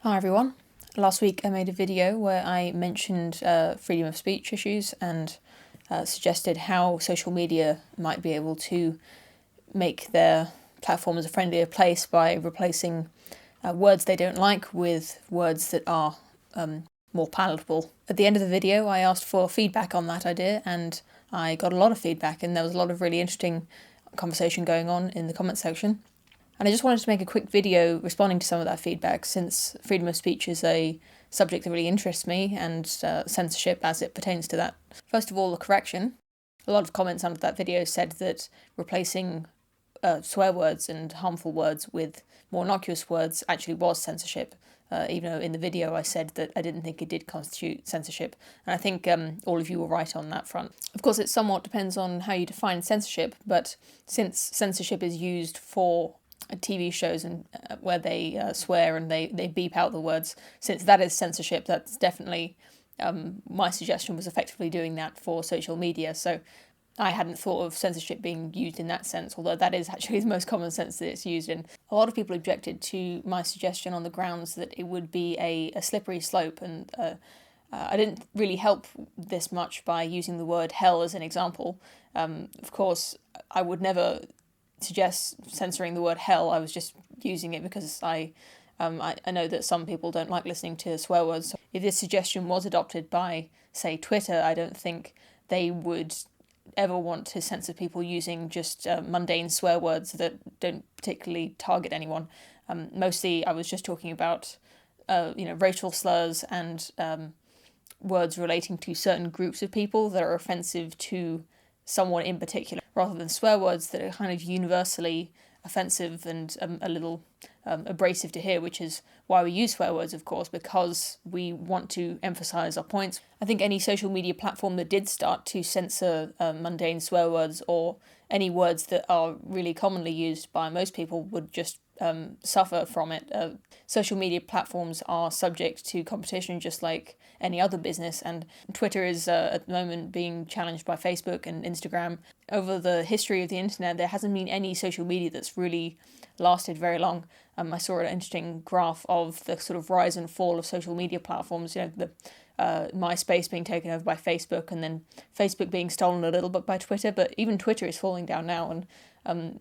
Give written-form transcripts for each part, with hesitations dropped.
Hi everyone. Last week I made a video where I mentioned freedom of speech issues and suggested how social media might be able to make their platforms a friendlier place by replacing words they don't like with words that are more palatable. At the end of the video I asked for feedback on that idea and I got a lot of feedback, and there was a lot of really interesting conversation going on in the comment section. And I just wanted to make a quick video responding to some of that feedback, since freedom of speech is a subject that really interests me, and censorship as it pertains to that. First of all, a correction. A lot of comments under that video said that replacing swear words and harmful words with more innocuous words actually was censorship, even though in the video I said that I didn't think it did constitute censorship. And I think all of you were right on that front. Of course, it somewhat depends on how you define censorship, but since censorship is used for TV shows and where they swear and they beep out the words, since that is censorship, that's definitely my suggestion was effectively doing that for social media. So I hadn't thought of censorship being used in that sense, although that is actually the most common sense that it's used in. A lot of people objected to my suggestion on the grounds that it would be a slippery slope, and I didn't really help this much by using the word hell as an example. Of course, I would never suggest censoring the word hell. I was just using it because I know that some people don't like listening to swear words. If this suggestion was adopted by, say, Twitter, I don't think they would ever want to censor people using just mundane swear words that don't particularly target anyone. Mostly I was just talking about racial slurs and words relating to certain groups of people that are offensive to someone in particular, rather than swear words that are kind of universally offensive and a little abrasive to hear, which is why we use swear words, of course, because we want to emphasise our points. I think any social media platform that did start to censor mundane swear words or any words that are really commonly used by most people would just suffer from it. Social media platforms are subject to competition just like any other business, and Twitter is at the moment being challenged by Facebook and Instagram. Over the history of the internet, there hasn't been any social media that's really lasted very long. I saw an interesting graph of the sort of rise and fall of social media platforms, the MySpace being taken over by Facebook, and then Facebook being stolen a little bit by Twitter, but even Twitter is falling down now, and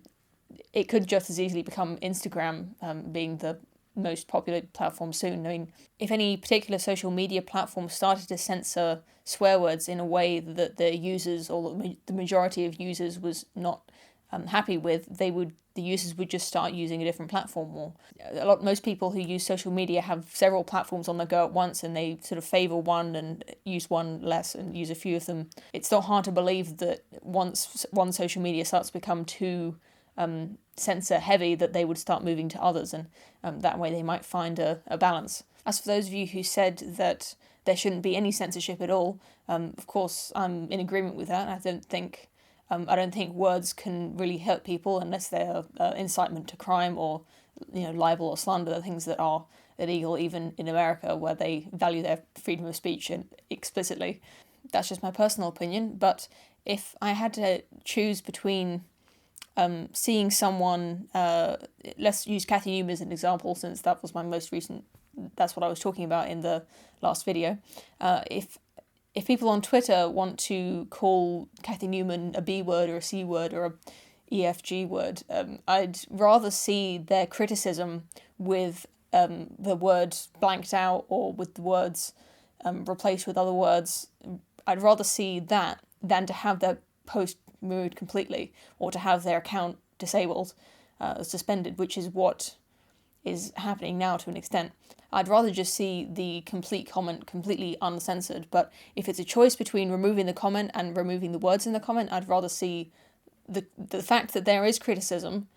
it could just as easily become Instagram being the most popular platform soon. I mean, if any particular social media platform started to censor swear words in a way that the users or the majority of users was not happy with, the users would just start using a different platform more. Most people who use social media have several platforms on the go at once, and they sort of favour one and use one less and use a few of them. It's not hard to believe that once one social media starts to become too censor heavy, that they would start moving to others, and that way they might find a balance. As for those of you who said that there shouldn't be any censorship at all, of course I'm in agreement with that. I don't think words can really hurt people unless they're incitement to crime or libel or slander, things that are illegal even in America, where they value their freedom of speech explicitly. That's just my personal opinion, but if I had to choose between seeing someone, let's use Cathy Newman as an example, since that was my most recent, that's what I was talking about in the last video. If people on Twitter want to call Cathy Newman a B word or a C word or a EFG word, I'd rather see their criticism with the word blanked out or with the words replaced with other words. I'd rather see that than to have their post removed completely, or to have their account disabled, suspended, which is what is happening now to an extent. I'd rather just see the complete comment completely uncensored, but if it's a choice between removing the comment and removing the words in the comment, I'd rather see the fact that there is criticism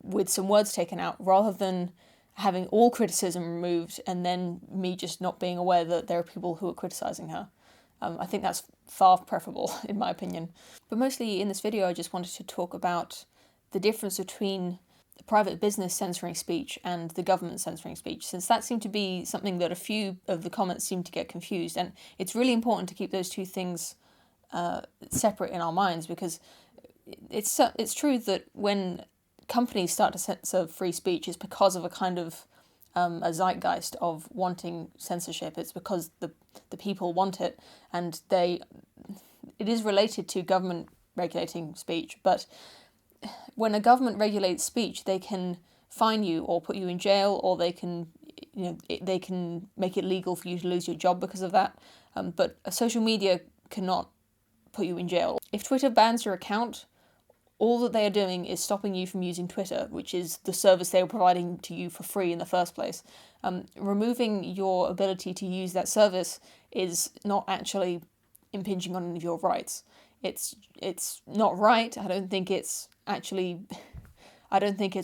with some words taken out, rather than having all criticism removed and then me just not being aware that there are people who are criticising her. I think that's far preferable, in my opinion. But mostly in this video, I just wanted to talk about the difference between the private business censoring speech and the government censoring speech, since that seemed to be something that a few of the comments seemed to get confused. And it's really important to keep those two things separate in our minds, because it's true that when companies start to censor free speech, it's because of a kind of a zeitgeist of wanting censorship. It's because the people want it, and it is related to government regulating speech. But when a government regulates speech, they can fine you or put you in jail, or they can they can make it legal for you to lose your job because of that. But social media cannot put you in jail. If Twitter bans your account, all that they are doing is stopping you from using Twitter, which is the service they were providing to you for free in the first place. Removing your ability to use that service is not actually impinging on any of your rights. It's not right. I don't think it's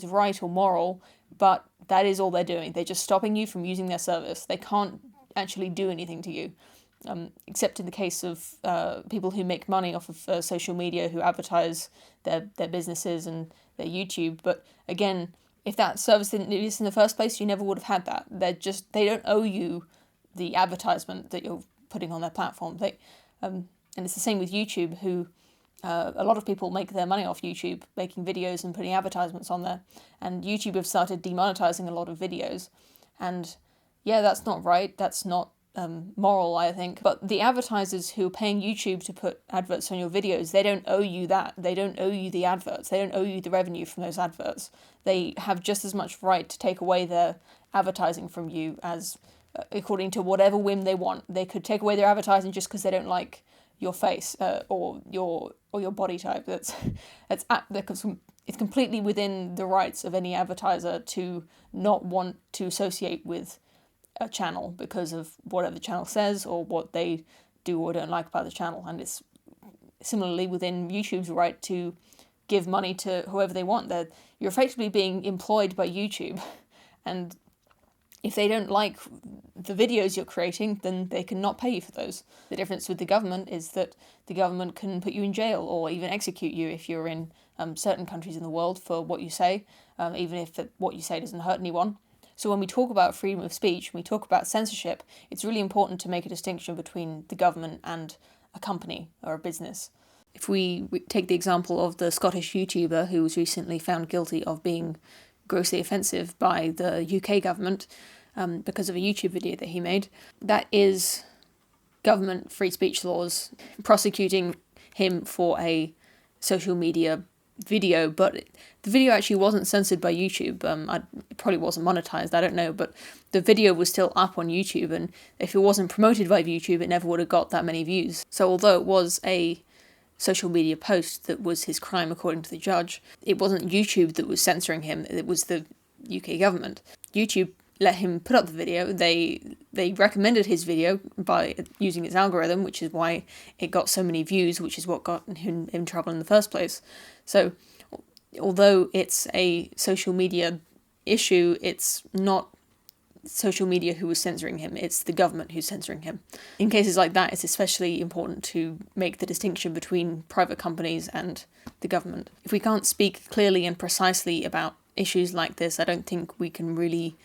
right or moral, but that is all they're doing. They're just stopping you from using their service. They can't actually do anything to you. Except in the case of people who make money off of social media, who advertise their businesses and their YouTube. But again, if that service didn't exist in the first place, you never would have had that. They don't owe you the advertisement that you're putting on their platform. And it's the same with YouTube, who a lot of people make their money off YouTube, making videos and putting advertisements on there. And YouTube have started demonetizing a lot of videos. And yeah, that's not right. That's not moral, I think. But the advertisers who are paying YouTube to put adverts on your videos, they don't owe you that. They don't owe you the adverts. They don't owe you the revenue from those adverts. They have just as much right to take away their advertising from you as according to whatever whim they want. They could take away their advertising just because they don't like your face or your body type. It's completely within the rights of any advertiser to not want to associate with a channel because of whatever the channel says or what they do or don't like about the channel. And it's similarly within YouTube's right to give money to whoever they want. You're effectively being employed by YouTube, and if they don't like the videos you're creating, then they can not pay you for those. The difference with the government is that the government can put you in jail or even execute you if you're in certain countries in the world for what you say, even if what you say doesn't hurt anyone. So when we talk about freedom of speech, when we talk about censorship, it's really important to make a distinction between the government and a company or a business. If we take the example of the Scottish YouTuber who was recently found guilty of being grossly offensive by the UK government because of a YouTube video that he made, that is government free speech laws prosecuting him for a social media video, but the video actually wasn't censored by YouTube. It probably wasn't monetized, I don't know, but the video was still up on YouTube, and if it wasn't promoted by YouTube, it never would have got that many views. So although it was a social media post that was his crime according to the judge, it wasn't YouTube that was censoring him, it was the UK government. YouTube let him put up the video. They recommended his video by using its algorithm, which is why it got so many views, which is what got him in trouble in the first place. So although it's a social media issue, it's not social media who was censoring him, it's the government who's censoring him. In cases like that, it's especially important to make the distinction between private companies and the government. If we can't speak clearly and precisely about issues like this, I don't think we can really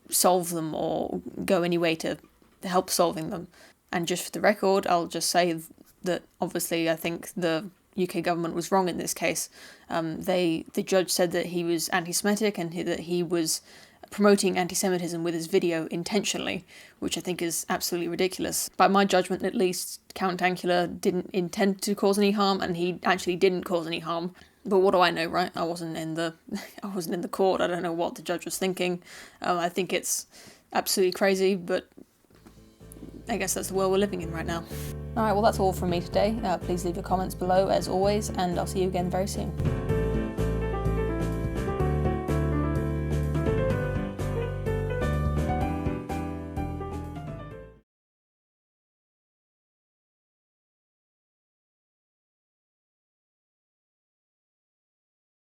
solve them or go any way to help solving them. And just for the record, I'll just say that obviously I think the UK government was wrong in this case. The judge said that he was anti-Semitic and that he was promoting anti-Semitism with his video intentionally, which I think is absolutely ridiculous. By my judgment, at least, Count Dankula didn't intend to cause any harm, and he actually didn't cause any harm. But what do I know, right? I wasn't in the court. I don't know what the judge was thinking. I think it's absolutely crazy, but I guess that's the world we're living in right now. Alright, well that's all from me today. Please leave your comments below as always, and I'll see you again very soon.